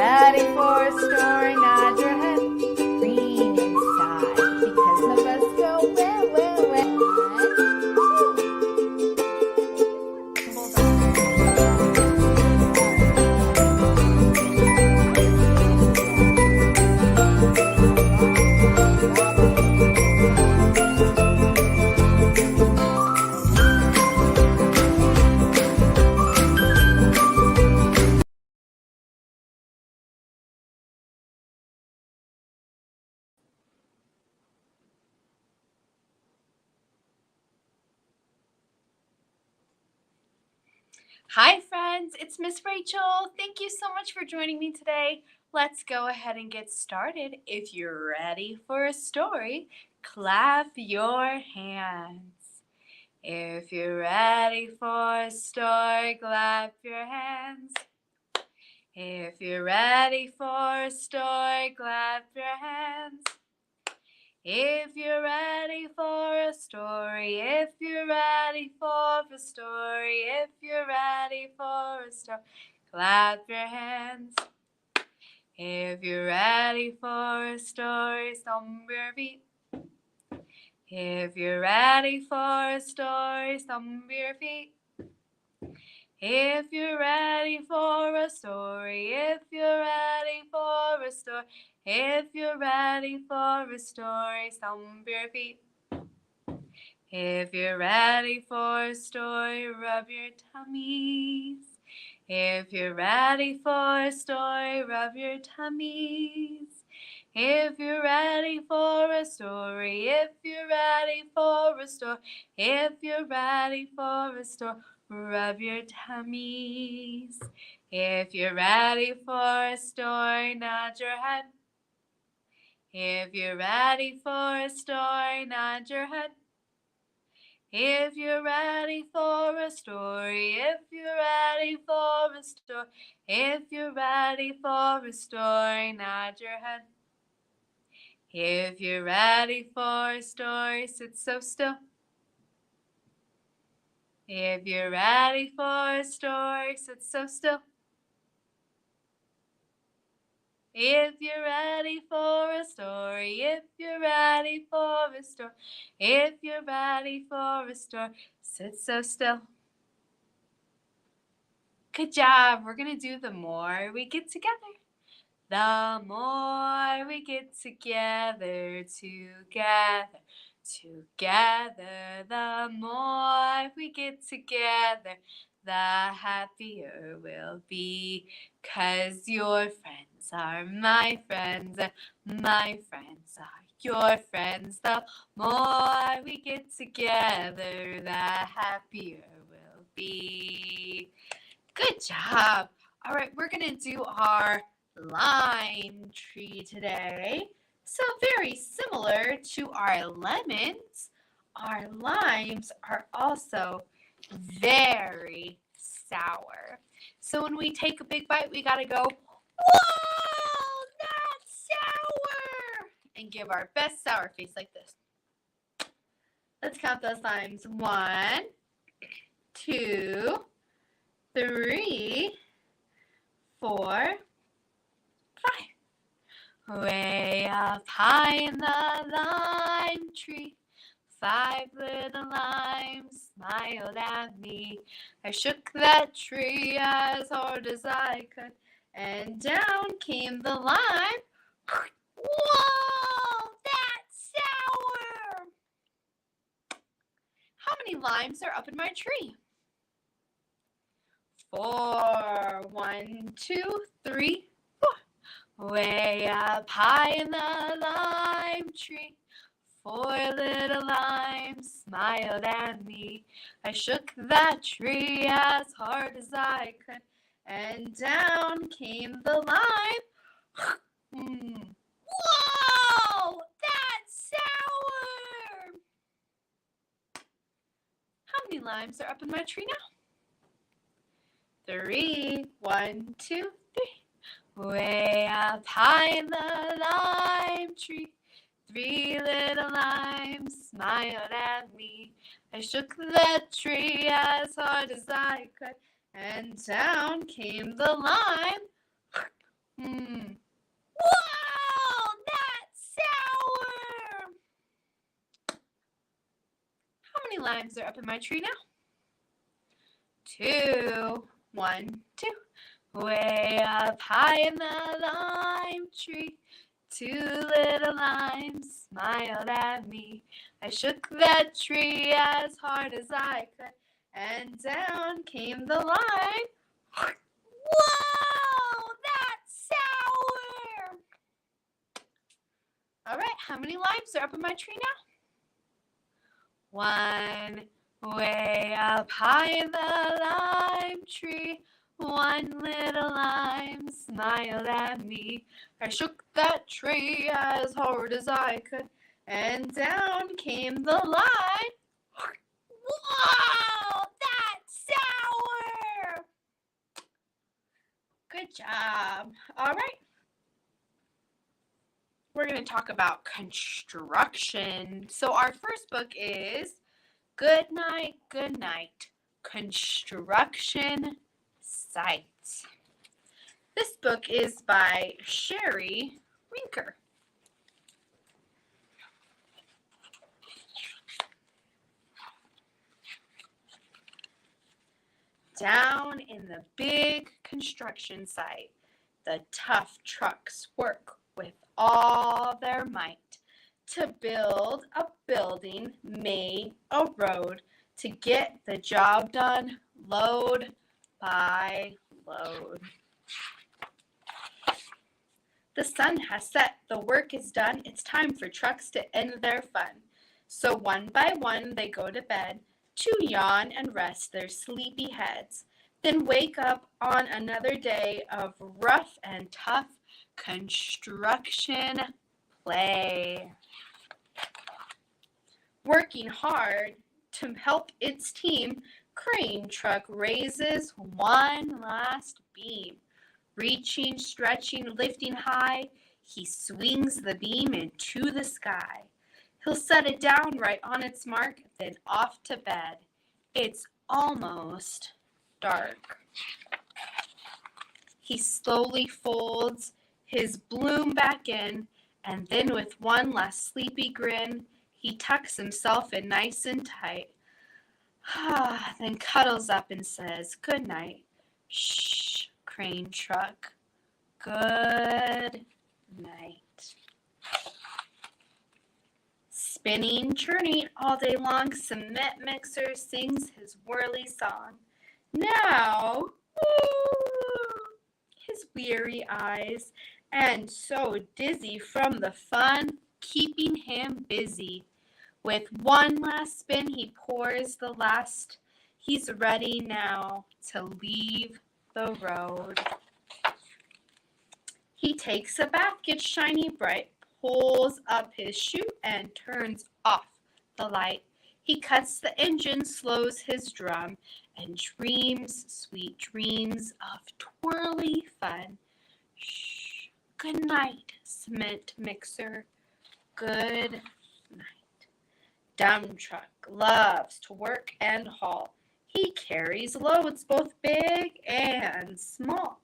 ready for a story, nod your head. Green inside, because of us go well, well, well. Hi friends, it's Miss Rachel. Thank you so much for joining me today. Let's go ahead and get started. If you're ready for a story, clap your hands. If you're ready for a story, clap your hands. If you're ready for a story, clap your hands. If you're ready for a story, if you're ready for a story, if you're ready for a story, clap your hands. If you're ready for a story, stomp your feet. If you're ready for a story, stomp your feet. If you're ready for a story, if you're ready for a story, if you're ready for a story, stomp your feet. If you're ready for a story, rub your tummies. If you're ready for a story, rub your tummies. If you're ready for a story, if you're ready for a story, if you're ready for a story, rub your tummies. If you're ready for a story, nod your head. If you're ready for a story, nod your head. If you're ready for a story, if you're ready for a story, if you're ready for a story, nod your head. If you're ready for a story, sit so still. If you're ready for a story, sit so still. If you're ready for a story, if you're ready for a story, if you're ready for a story, sit so still. Good job. We're going to do the more we get together. The more we get together, together, together. The more we get together, the happier we'll be. 'Cause your friends are my friends, my friends are your friends. The more we get together, the happier we'll be. Good job. All right, we're going to do our lime tree today. So very similar to our lemons, our limes are also very sour. So when we take a big bite, we got to go, whoa, that's sour, and give our best sour face like this. Let's count those limes. 1, 2, 3, 4, 5. Way up high in the lime tree, 5 little limes smiled at me. I shook that tree as hard as I could, and down came the lime. Whoa, that's sour! How many limes are up in my tree? 4. 1, 2, 3, 4. Way up high in the lime tree, 4 little limes smiled at me. I shook that tree as hard as I could, and down came the lime. Whoa! That's sour! How many limes are up in my tree now? 3. 1, 2, 3. Way up high in the lime tree, 3 little limes smiled at me. I shook that tree as hard as I could, and down came the lime. Whoa, that's sour! How many limes are up in my tree now? 2. 1, 2. Way up high in the lime tree, 2 little limes smiled at me. I shook that tree as hard as I could, and down came the lime. Whoa, that's sour! All right, how many limes are up in my tree now? 1. Way up high in the lime tree, 1 little lime smiled at me. I shook that tree as hard as I could, and down came the lime. Whoa, that's sour! Good job. All right. We're going to talk about construction. So our first book is Good Night, Construction Sites. This book is by Jammie Storytime. Down in the big construction site, the tough trucks work with all their might to build a building, make a road, to get the job done, load by load. The sun has set, the work is done, it's time for trucks to end their fun. So one by one they go to bed, to yawn and rest their sleepy heads, then wake up on another day of rough and tough construction play. Working hard to help its team, crane truck raises one last beam. Reaching, stretching, lifting high, he swings the beam into the sky. He'll set it down right on its mark, then off to bed. It's almost dark. He slowly folds his bloom back in, and then with one last sleepy grin, he tucks himself in nice and tight. Then cuddles up and says, "Good night. Shh, crane truck. Good night." Spinning, churning all day long, cement mixer sings his whirly song. Now, his weary eyes, and so dizzy from the fun, keeping him busy. With one last spin, he pours the last. He's ready now to leave the road. He takes a bath, gets shiny bright, pulls up his chute, and turns off the light. He cuts the engine, slows his drum, and dreams sweet dreams of twirly fun. Shh, good night, cement mixer. Good night. Dump truck loves to work and haul. He carries loads both big and small.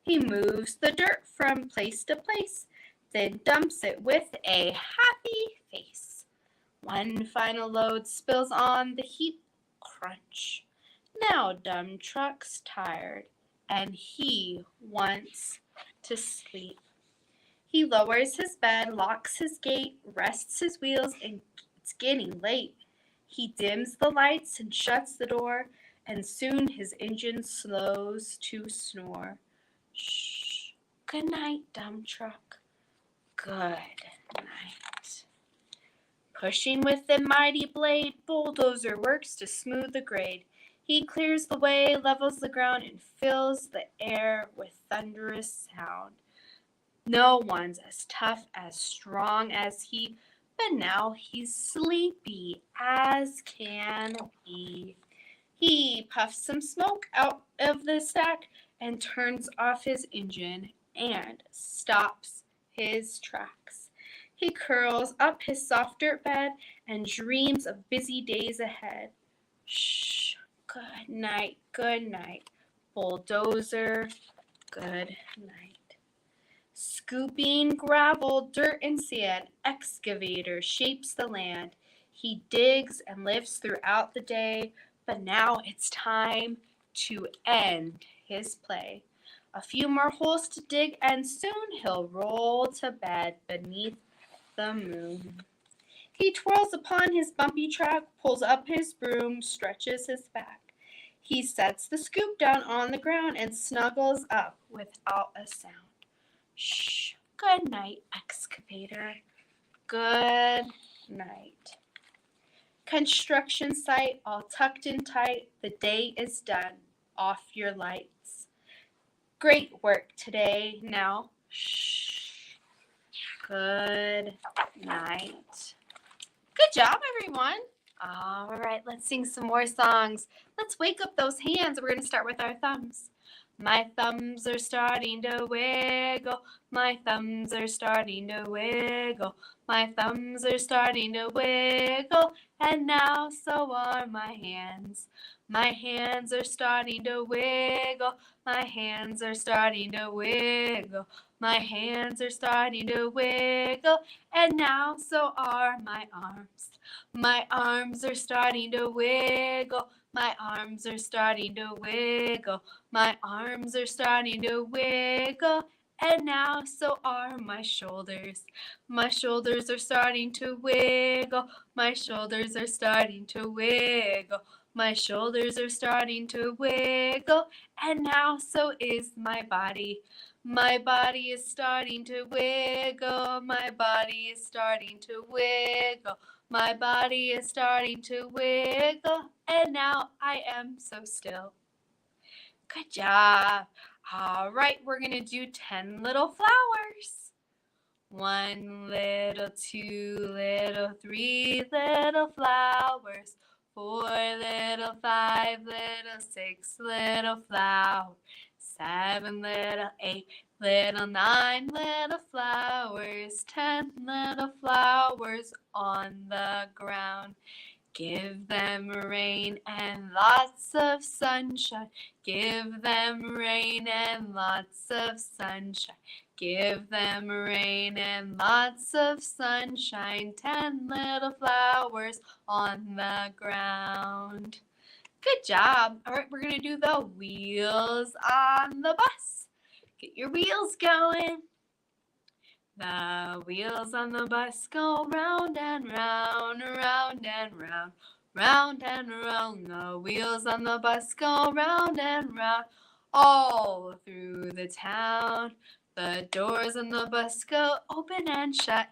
He moves the dirt from place to place, then dumps it with a happy face. One final load spills on the heap. Crunch. Now dumb truck's tired, and he wants to sleep. He lowers his bed, locks his gate, rests his wheels, and it's getting late. He dims the lights and shuts the door, and soon his engine slows to snore. Shh. Good night, dumb truck. Good night. Pushing with the mighty blade, bulldozer works to smooth the grade. He clears the way, levels the ground, and fills the air with thunderous sound. No one's as tough, as strong as he, but now he's sleepy as can be. He puffs some smoke out of the stack and turns off his engine and stops his tracks. He curls up his soft dirt bed and dreams of busy days ahead. Shh, good night, bulldozer, good night. Scooping gravel, dirt, and sand, excavator shapes the land. He digs and lifts throughout the day, but now it's time to end his play. A few more holes to dig, and soon he'll roll to bed beneath the moon. He twirls upon his bumpy track, pulls up his broom, stretches his back. He sets the scoop down on the ground and snuggles up without a sound. Shh. Good night, excavator. Good night. Construction site all tucked in tight. The day is done. Off your lights. Great work today. Now, shh. Good night. Good job, everyone. All right, let's sing some more songs. Let's wake up those hands. We're going to start with our thumbs. My thumbs are starting to wiggle. My thumbs are starting to wiggle. My thumbs are starting to wiggle. And now so are my hands. My hands are starting to wiggle. My hands are starting to wiggle. My hands are starting to wiggle. And now so are my arms. My arms are starting to wiggle. My arms are starting to wiggle. My arms are starting to wiggle. And now so are my shoulders. My shoulders are starting to wiggle. My shoulders are starting to wiggle. My shoulders are starting to wiggle. And now so is my body. My body is starting to wiggle. My body is starting to wiggle. My body is starting to wiggle. And now I am so still. Good job. All right, we're going to do 10 little flowers. 1 little, 2 little, 3 little flowers. 4 little, 5 little, 6 little flowers. 7 little, 8 little, 9 little flowers. 10 little flowers on the ground. Give them rain and lots of sunshine. Give them rain and lots of sunshine. Give them rain and lots of sunshine. 10 little flowers on the ground. Good job. All right, we're going to do the wheels on the bus. Get your wheels going. The wheels on the bus go round and round, round and round, round and round. The wheels on the bus go round and round, all through the town. The doors on the bus go open and shut,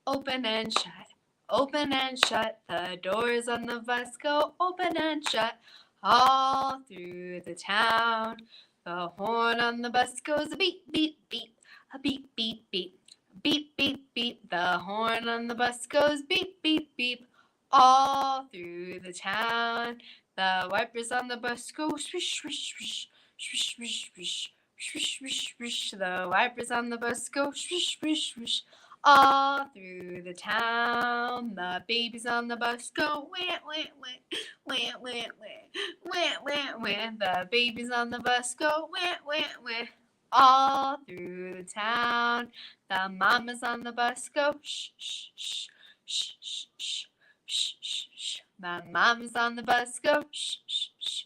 open and shut, open and shut. The doors on the bus go open and shut, all through the town. The horn on the bus goes beep, beep, beep, a beep, beep, beep. Beep, beep, beep, the horn on the bus goes beep, beep, beep, all through the town. The wipers on the bus go swish, swish, swish, swish, swish, swish, swish, swish, swish. The wipers on the bus go swish, swish, swish, all through the town. The babies on the bus go wah, wah, wah, wah, wah, wah, wah, wah. The babies on the bus go wah, wah, wah, all through the town. The mamas on the bus go shh, shh, shh, shh, shh, shh, shh, shh, shh. The mamas on the bus go shh, shh, shh,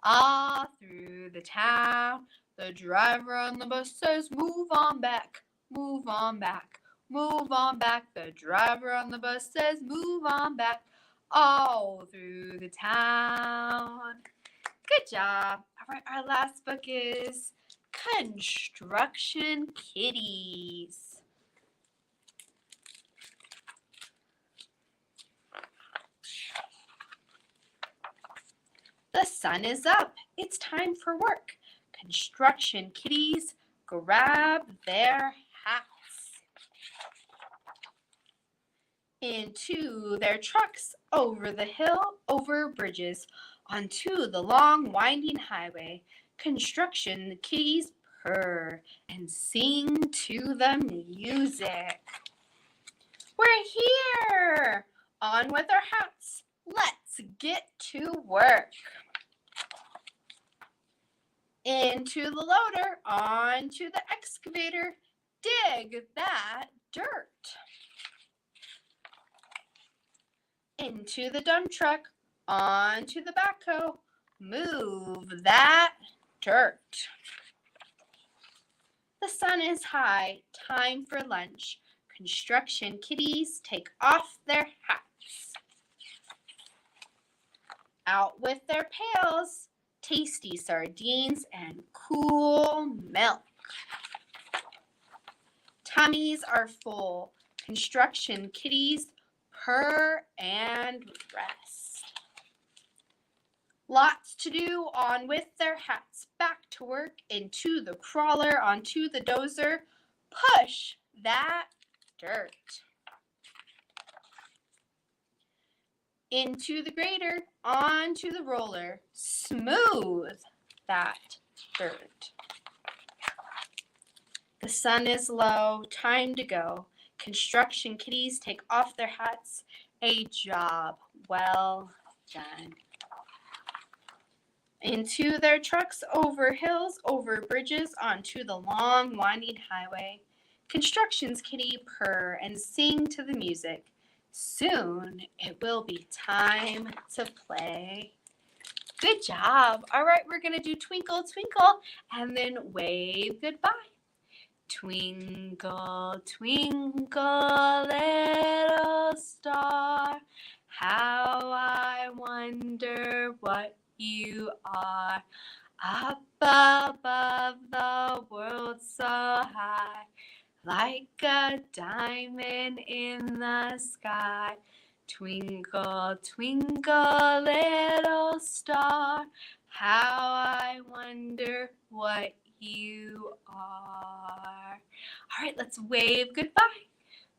all through the town. The driver on the bus says, move on back, move on back, move on back. The driver on the bus says, move on back, all through the town. Good job. All right, our last book is Construction Kitties. The sun is up. It's time for work. Construction kitties grab their hats. Into their trucks, over the hill, over bridges, onto the long winding highway. Construction kitties purr and sing to the music. We're here! On with our hats. Let's get to work. Into the loader, onto the excavator. dig that dirt. Into the dump truck, onto the backhoe, move that dirt. The sun is high, time for lunch. Construction kitties take off their hats. Out with their pails, tasty sardines and cool milk. Tummies are full. Construction kitties purr and rest. Lots to do, on with their hats, back to work, into the crawler, onto the dozer, push that dirt. Into the grader, onto the roller, smooth that dirt. The sun is low, time to go. Construction kitties take off their hats, a job well done. Into their trucks, over hills, over bridges, onto the long, winding highway. Construction's kitty purr and sing to the music. Soon it will be time to play. Good job. All right, we're going to do Twinkle Twinkle and then wave goodbye. Twinkle, twinkle, little star, how I wonder what you are. Up above the world so high, like a diamond in the sky. Twinkle, twinkle, little star, how I wonder what you are. All right, let's wave goodbye.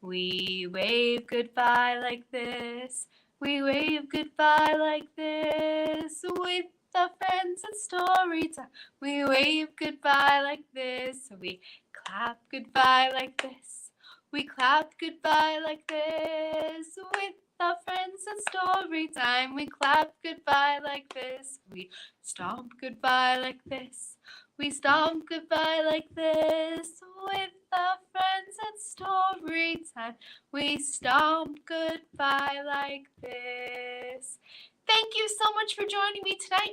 We wave goodbye like this. We wave goodbye like this. With the friends and story time. We wave goodbye like this. We clap goodbye like this. We clap goodbye like this. With the friends and story time. We clap goodbye like this. We stomp goodbye like this. We stomp goodbye like this. With the friends and story time. We stomp goodbye like this. Thank you so much for joining me tonight.